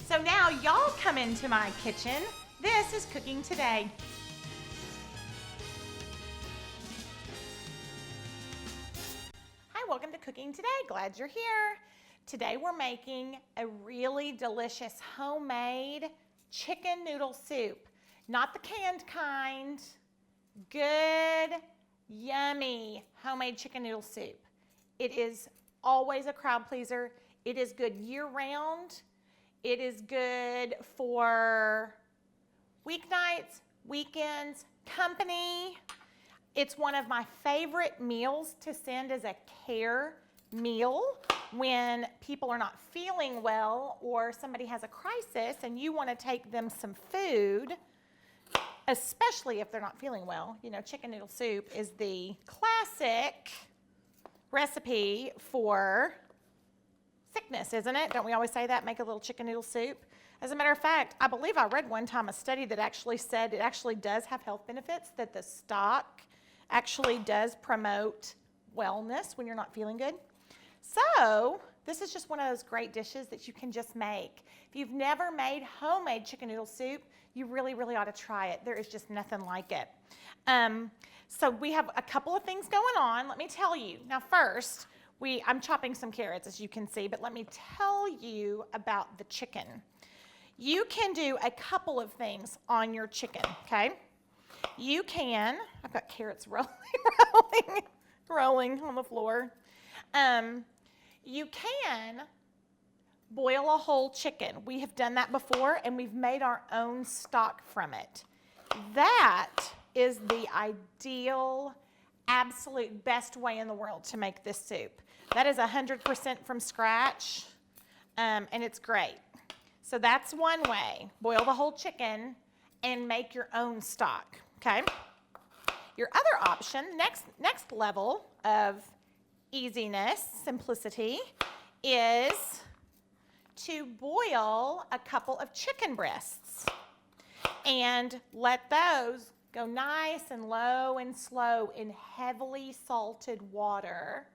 So now y'all come into my kitchen. This is Cooking Today. Hi, welcome to Cooking Today. Glad you're here. Today we're making a really delicious homemade chicken noodle soup. Not the canned kind. Good, yummy homemade chicken noodle soup. It is always a crowd pleaser. It is good year-round. It is good for weeknights, weekends, company. It's one of my favorite meals to send as a care meal when people are not feeling well or somebody has a crisis and you want to take them some food, especially if they're not feeling well. You know, chicken noodle soup is the classic recipe for sickness, isn't it? Don't we always say that? Make a little chicken noodle soup. As a matter of fact, I believe I read one time a study that actually said it actually does have health benefits, that the stock actually does promote wellness when you're not feeling good. So this is just one of those great dishes that you can just make. If you've never made homemade chicken noodle soup, you really, really ought to try it. There is just nothing like it. So we have a couple of things going on. Let me tell you. Now first, I'm chopping some carrots, as you can see, but let me tell you about the chicken. You can do a couple of things on your chicken, okay? You can, I've got carrots rolling on the floor. You can boil a whole chicken. We have done that before, and we've made our own stock from it. That is the ideal, absolute best way in the world to make this soup. That is 100% from scratch, and it's great. So that's one way. Boil the whole chicken and make your own stock, okay? Your other option, next level of easiness, simplicity, is to boil a couple of chicken breasts and let those go nice and low and slow in heavily salted water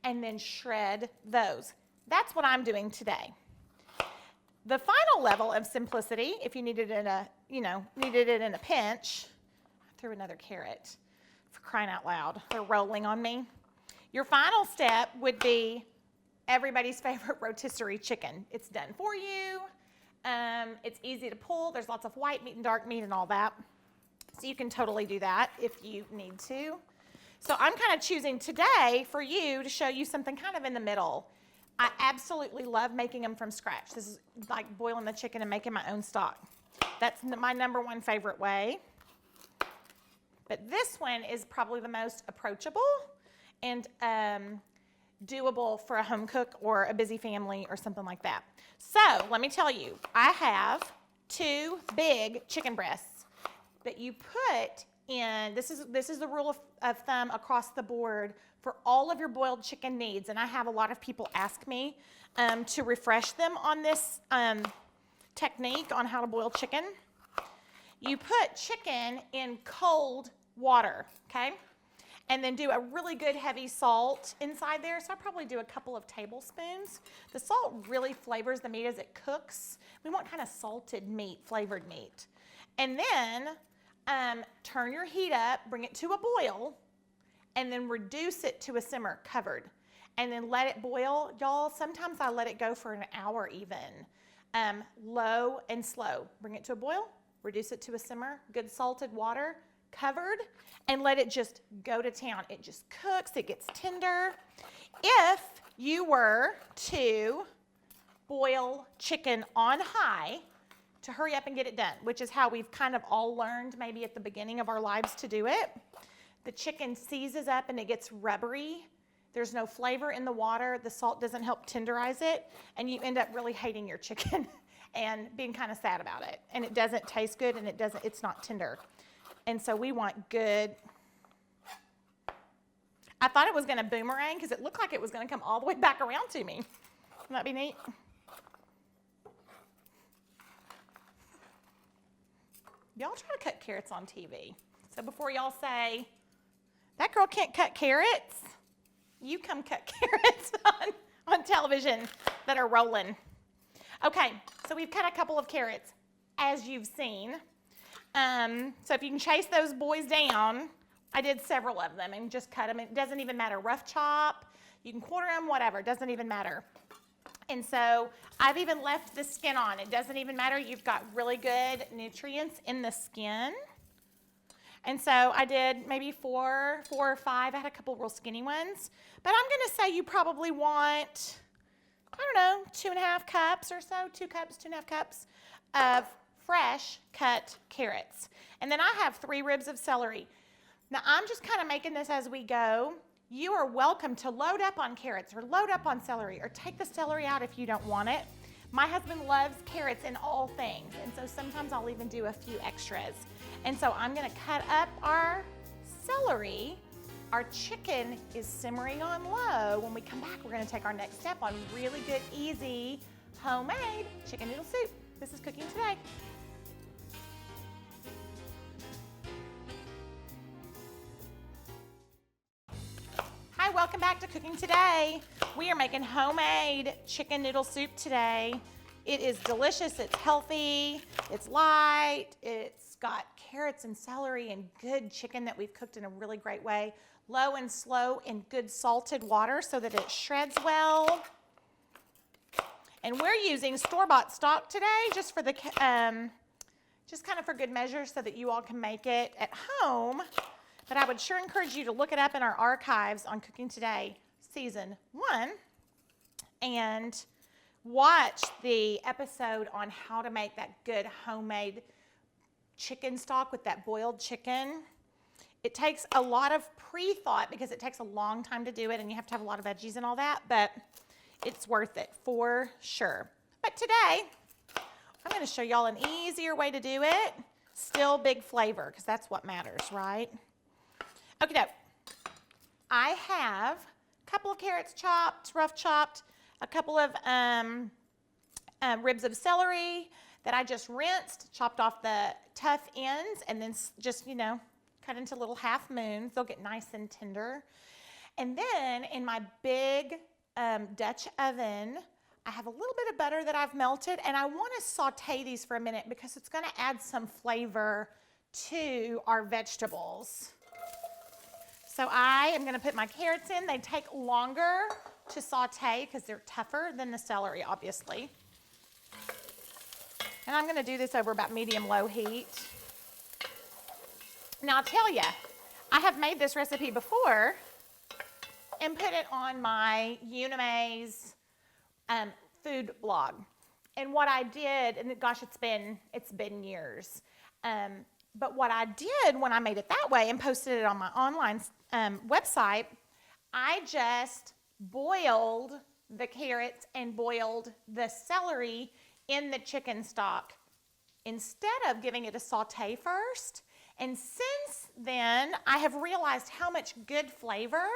and then shred those. That's what I'm doing today. The final level of simplicity, if you needed it in a pinch, I threw another carrot, for crying out loud. They're rolling on me. Your final step would be everybody's favorite rotisserie chicken. It's done for you. It's easy to pull. There's lots of white meat and dark meat and all that. So you can totally do that if you need to. So I'm kind of choosing today for you to show you something kind of in the middle. I absolutely love making them from scratch. This is like boiling the chicken and making my own stock. That's my number one favorite way. But this one is probably the most approachable and doable for a home cook or a busy family or something like that. So let me tell you, I have 2 big chicken breasts that you put in. This is the rule of thumb across the board for all of your boiled chicken needs. And I have a lot of people ask me to refresh them on this technique on how to boil chicken. You put chicken in cold water, okay? And then do a really good heavy salt inside there. So I probably do a couple of tablespoons. The salt really flavors the meat as it cooks. We want kind of salted meat, flavored meat. And then turn your heat up, bring it to a boil, and then reduce it to a simmer covered. And then let it boil. Y'all, sometimes I let it go for an hour even. Low and slow. Bring it to a boil, reduce it to a simmer, good salted water, covered, and let it just go to town. It just cooks, it gets tender. If you were to boil chicken on high, to hurry up and get it done, which is how we've kind of all learned maybe at the beginning of our lives to do it. The chicken seizes up and it gets rubbery. There's no flavor in the water. The salt doesn't help tenderize it, and you end up really hating your chicken and being kind of sad about it. And it doesn't taste good, and it's not tender. And so we want good. I thought it was going to boomerang because it looked like it was going to come all the way back around to me. Wouldn't that be neat? Y'all try to cut carrots on TV. So before y'all say, that girl can't cut carrots, you come cut carrots on television that are rolling. Okay, So we've cut a couple of carrots, as you've seen. So if you can chase those boys down, I did several of them and just cut them. It doesn't even matter, rough chop, you can quarter them, whatever, it doesn't even matter. And so I've even left the skin on. It doesn't even matter, you've got really good nutrients in the skin. And so I did maybe four or five. I had a couple real skinny ones. But I'm going to say you probably want, I don't know, 2.5 cups or so, 2 cups, 2.5 cups of fresh cut carrots. And then I have 3 ribs of celery. Now I'm just kind of making this as we go. You are welcome to load up on carrots or load up on celery or take the celery out if you don't want it. My husband loves carrots in all things, and so sometimes I'll even do a few extras. And so I'm going to cut up our celery. Our chicken is simmering on low. When we come back, we're going to take our next step on really good, easy, homemade chicken noodle soup. This is Cooking Today. Hi, welcome back to Cooking Today. We are making homemade chicken noodle soup today. It is delicious, it's healthy, it's light, it's got carrots and celery and good chicken that we've cooked in a really great way. Low and slow in good salted water so that it shreds well. And we're using store-bought stock today just for the, just kind of for good measure so that you all can make it at home. But I would sure encourage you to look it up in our archives on Cooking Today Season 1 and watch the episode on how to make that good homemade chicken stock with that boiled chicken. It takes a lot of pre-thought because it takes a long time to do it and you have to have a lot of veggies and all that, but it's worth it for sure. But today, I'm going to show y'all an easier way to do it. Still big flavor because that's what matters, right? Okay, now, I have a couple of carrots chopped, rough chopped, a couple of ribs of celery that I just rinsed, chopped off the tough ends, and then just, you know, cut into little half moons. They'll get nice and tender. And then in my big Dutch oven, I have a little bit of butter that I've melted, and I want to saute these for a minute because it's going to add some flavor to our vegetables. So I am going to put my carrots in. They take longer to saute because they're tougher than the celery, obviously. And I'm going to do this over about medium-low heat. Now, I'll tell you, I have made this recipe before and put it on my Unimaze food blog. And what I did, and gosh, it's been years. But what I did when I made it that way and posted it on my online website, I just boiled the carrots and boiled the celery in the chicken stock instead of giving it a saute first. And since then, I have realized how much good flavor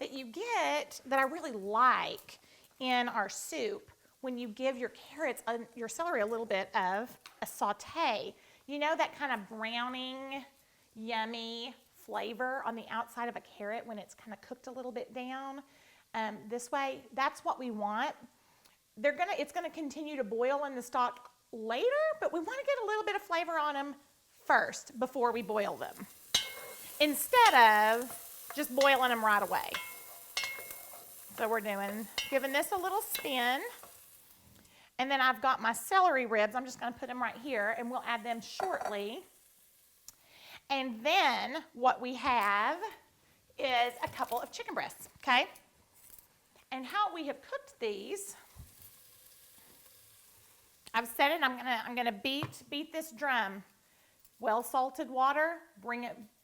that you get that I really like in our soup when you give your carrots, your celery a little bit of a saute. You know that kind of browning, yummy flavor on the outside of a carrot when it's kind of cooked a little bit down? This way, that's what we want. It's gonna continue to boil in the stock later, but we want to get a little bit of flavor on them first before we boil them, instead of just boiling them right away. So we're giving this a little spin. And then I've got my celery ribs. I'm just going to put them right here, and we'll add them shortly. And then what we have is a couple of chicken breasts, okay? And how we have cooked these, I've set it. I'm gonna beat this drum. Well salted water.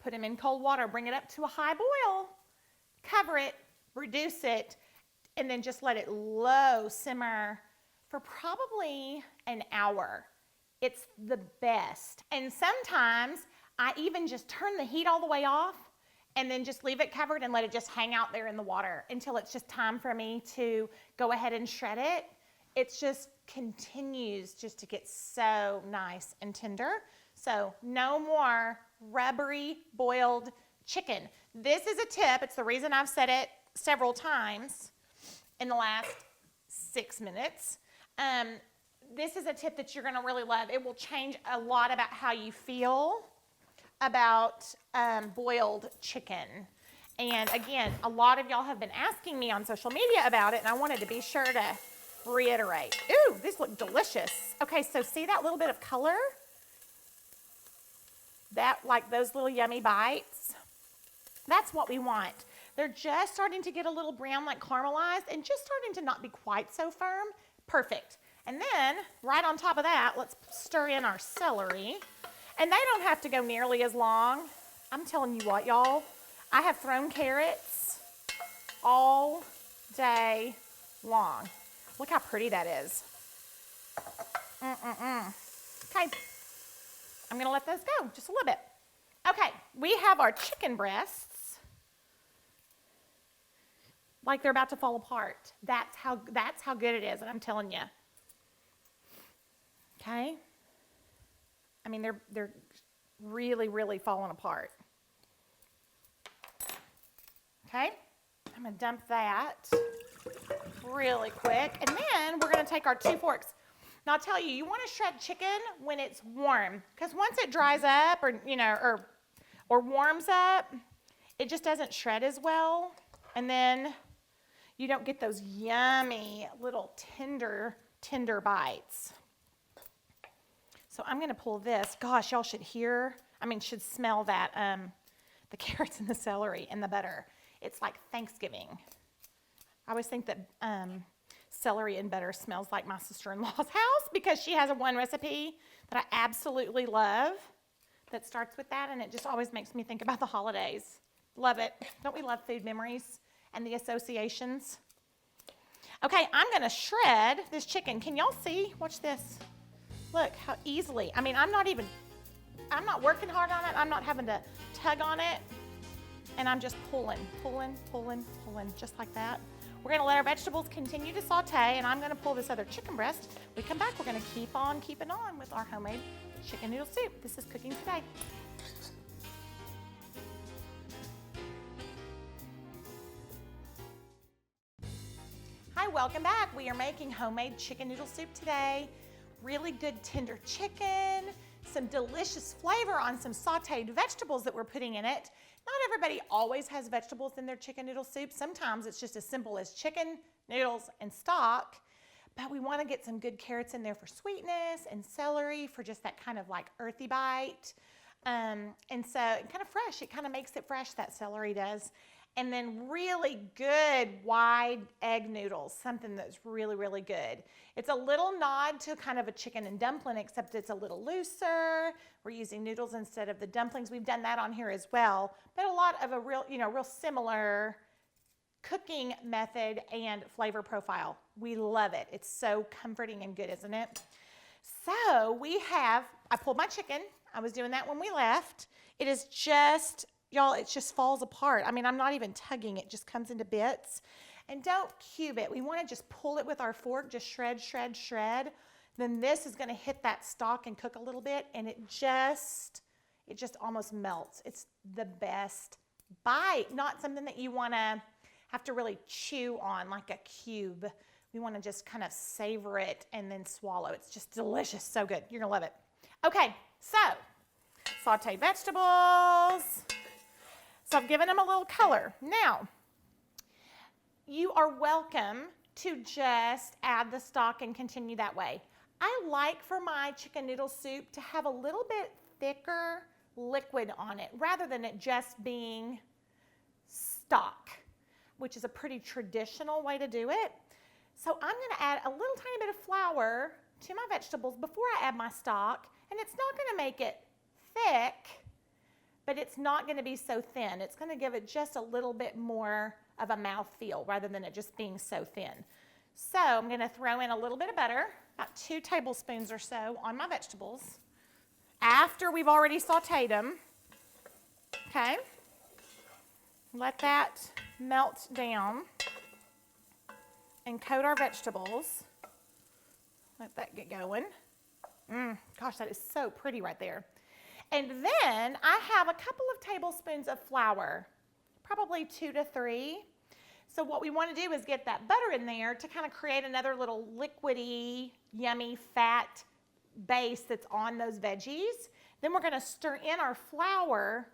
Put them in cold water. Bring it up to a high boil. Cover it. Reduce it, and then just let it low simmer for probably an hour. It's the best. And sometimes I even just turn the heat all the way off and then just leave it covered and let it just hang out there in the water until it's just time for me to go ahead and shred it. It just continues just to get so nice and tender. So no more rubbery boiled chicken. This is a tip. It's the reason I've said it several times in the last 6 minutes. this is a tip that you're gonna really love. It will change a lot about how you feel about boiled chicken. And again, a lot of y'all have been asking me on social media about it, and I wanted to be sure to reiterate. Ooh, these look delicious. Okay, so see that little bit of color? That, like those little yummy bites? That's what we want. They're just starting to get a little brown, like caramelized, and just starting to not be quite so firm. Perfect. And then, right on top of that, let's stir in our celery. And they don't have to go nearly as long. I'm telling you what, y'all. I have thrown carrots all day long. Look how pretty that is. Okay, I'm gonna let those go just a little bit. Okay, we have our chicken breasts like they're about to fall apart. That's how good it is, and I'm telling you. Okay, I mean they're really, really falling apart. Okay, I'm gonna dump that really quick, and then we're gonna take our 2 forks. Now I'll tell you, you wanna shred chicken when it's warm, because once it dries up or warms up, it just doesn't shred as well, and then you don't get those yummy little tender bites. So I'm gonna pull this. Gosh, y'all should smell that, the carrots and the celery and the butter. It's like Thanksgiving. I always think that celery and butter smells like my sister-in-law's house because she has one recipe that I absolutely love that starts with that, and it just always makes me think about the holidays. Love it. Don't we love food memories and the associations? Okay, I'm gonna shred this chicken. Can y'all see? Watch this. Look how easily. I mean, I'm not working hard on it. I'm not having to tug on it. And I'm just pulling, just like that. We're gonna let our vegetables continue to saute, and I'm gonna pull this other chicken breast. When we come back, we're gonna keep on keeping on with our homemade chicken noodle soup. This is Cooking Today. Hi, welcome back. We are making homemade chicken noodle soup today. Really good tender chicken, some delicious flavor on some sautéed vegetables that we're putting in it. Not everybody always has vegetables in their chicken noodle soup. Sometimes it's just as simple as chicken, noodles, and stock. But we want to get some good carrots in there for sweetness and celery for just that kind of like earthy bite. And so kind of fresh. It kind of makes it fresh, that celery does. And then really good wide egg noodles, something that's really, really good. It's a little nod to kind of a chicken and dumpling, except it's a little looser. We're using noodles instead of the dumplings. We've done that on here as well, but a lot of a real similar cooking method and flavor profile. We love it. It's so comforting and good, isn't it? So I pulled my chicken. I was doing that when we left. It is just, y'all, it just falls apart. I mean, I'm not even tugging. It just comes into bits. And don't cube it. We want to just pull it with our fork, just shred, shred, shred. Then this is going to hit that stock and cook a little bit, and it just almost melts. It's the best bite, not something that you want to have to really chew on like a cube. We want to just kind of savor it and then swallow. It's just delicious, so good. You're going to love it. Okay, so sauteed vegetables. So I've given them a little color. Now, you are welcome to just add the stock and continue that way. I like for my chicken noodle soup to have a little bit thicker liquid on it rather than it just being stock, which is a pretty traditional way to do it. So I'm going to add a little tiny bit of flour to my vegetables before I add my stock, and it's not going to make it thick, but it's not going to be so thin. It's going to give it just a little bit more of a mouthfeel rather than it just being so thin. So I'm going to throw in a little bit of butter, about 2 tablespoons or so on my vegetables after we've already sauteed them. Okay. Let that melt down and coat our vegetables. Let that get going. Gosh, that is so pretty right there. And then I have a couple of tablespoons of flour, probably 2 to 3. So what we want to do is get that butter in there to kind of create another little liquidy, yummy, fat base that's on those veggies. Then we're going to stir in our flour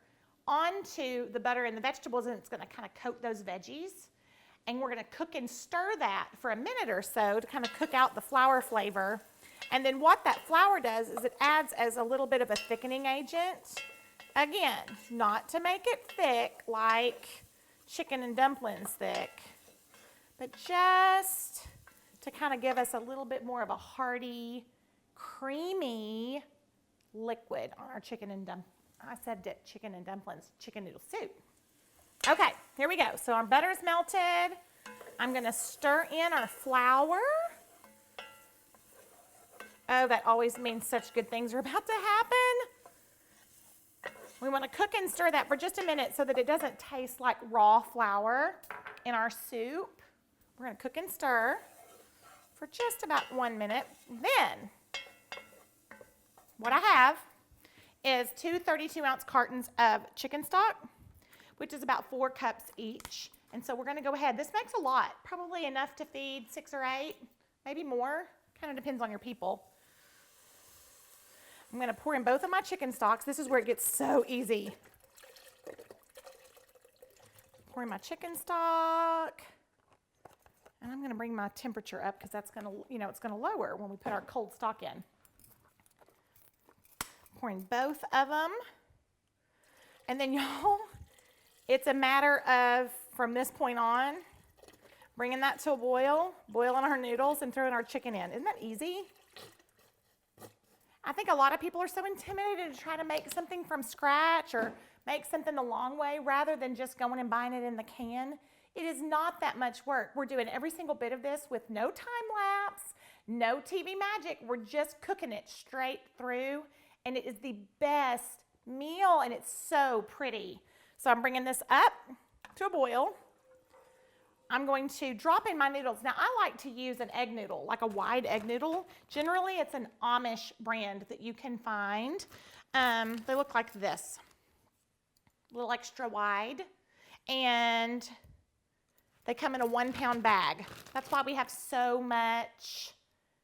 onto the butter and the vegetables, and it's going to kind of coat those veggies. And we're going to cook and stir that for a minute or so to kind of cook out the flour flavor. And then what that flour does is it adds as a little bit of a thickening agent. Again, not to make it thick like chicken and dumplings thick, but just to kind of give us a little bit more of a hearty, creamy liquid on our chicken and chicken and dumplings, chicken noodle soup. Okay, here we go. So our butter's melted. I'm going to stir in our flour. Oh, that always means such good things are about to happen. We want to cook and stir that for just a minute so that it doesn't taste like raw flour in our soup. We're going to cook and stir for just about 1 minute. Then, what I have is 2 32-ounce cartons of chicken stock, which is about 4 cups each. And so we're going to go ahead. This makes a lot, probably enough to feed 6 or 8, maybe more. Kind of depends on your people. I'm going to pour in both of my chicken stocks. This is where it gets so easy. Pour in my chicken stock. And I'm going to bring my temperature up because that's going to, it's going to lower when we put our cold stock in. Pouring both of them. And then, y'all, it's a matter of, from this point on, bringing that to a boil, boiling our noodles, and throwing our chicken in. Isn't that easy? I think a lot of people are so intimidated to try to make something from scratch or make something the long way rather than just going and buying it in the can. It is not that much work. We're doing every single bit of this with no time lapse, no TV magic. We're just cooking it straight through, and it is the best meal, and it's so pretty. So I'm bringing this up to a boil. I'm going to drop in my noodles. Now, I like to use an egg noodle, like a wide egg noodle. Generally, it's an Amish brand that you can find. They look like this, a little extra wide, and they come in a 1-pound bag. That's why we have so much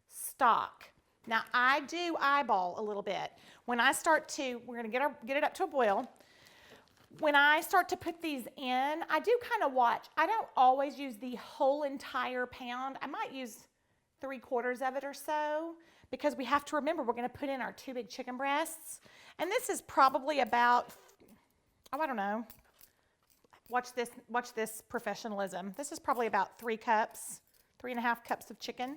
stock. Now, I do eyeball a little bit. When I start to, we're going to get it up to a boil. When I start to put these in, I do kind of watch. I don't always use the whole entire pound. I might use 3/4 of it or so because we have to remember we're going to put in our 2 big chicken breasts. And this is probably about, oh, I don't know. Watch this professionalism. This is probably about 3 cups, 3.5 cups of chicken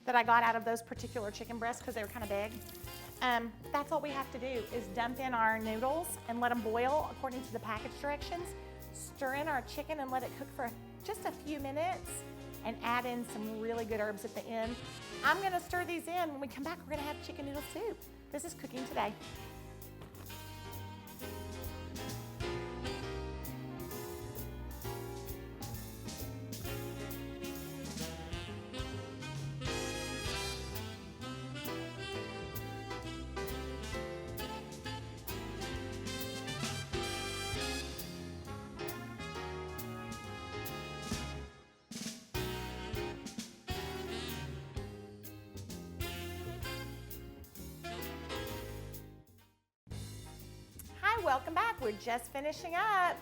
that I got out of those particular chicken breasts because they were kind of big. That's all we have to do is dump in our noodles and let them boil according to the package directions. Stir in our chicken and let it cook for just a few minutes and add in some really good herbs at the end. I'm going to stir these in. When we come back, we're going to have chicken noodle soup. This is Cooking Today. Welcome back. We're just finishing up.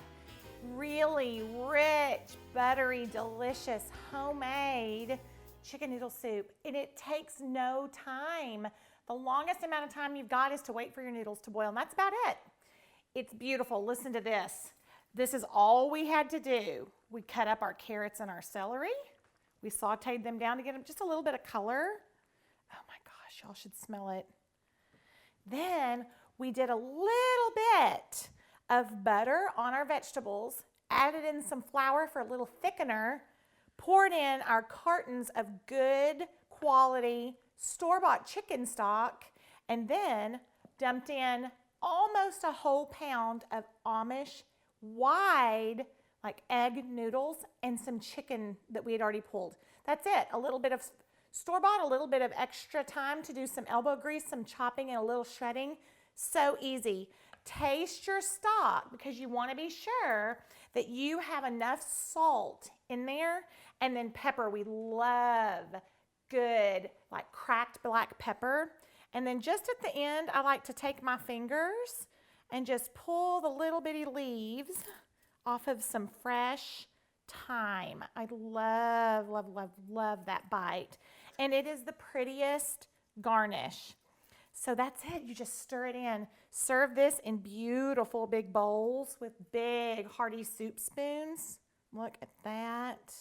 Really rich, buttery, delicious, homemade chicken noodle soup. And it takes no time. The longest amount of time you've got is to wait for your noodles to boil, and that's about it. It's beautiful. Listen to this. This is all we had to do. We cut up our carrots and our celery. We sautéed them down to get them just a little bit of color. Oh my gosh, y'all should smell it. Then we did a little bit of butter on our vegetables, added in some flour for a little thickener, poured in our cartons of good quality store-bought chicken stock, and then dumped in almost a whole pound of Amish wide, like egg noodles, and some chicken that we had already pulled. That's it. A little bit of store-bought, a little bit of extra time to do some elbow grease, some chopping, and a little shredding. So easy. taste your stock because you want to be sure that you have enough salt in there, and then pepper. We love good, like cracked black pepper. And then just at the end, I like to take my fingers and just pull the little bitty leaves off of some fresh thyme. I love, love, love, love that bite. And it is the prettiest garnish. So that's it. You just stir it in. Serve this in beautiful big bowls with big hearty soup spoons. Look at that.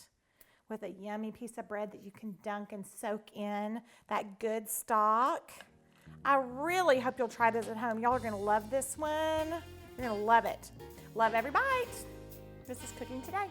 With a yummy piece of bread that you can dunk and soak in that good stock. I really hope you'll try this at home. Y'all are going to love this one. You're going to love it. Love every bite. This is Cooking Today.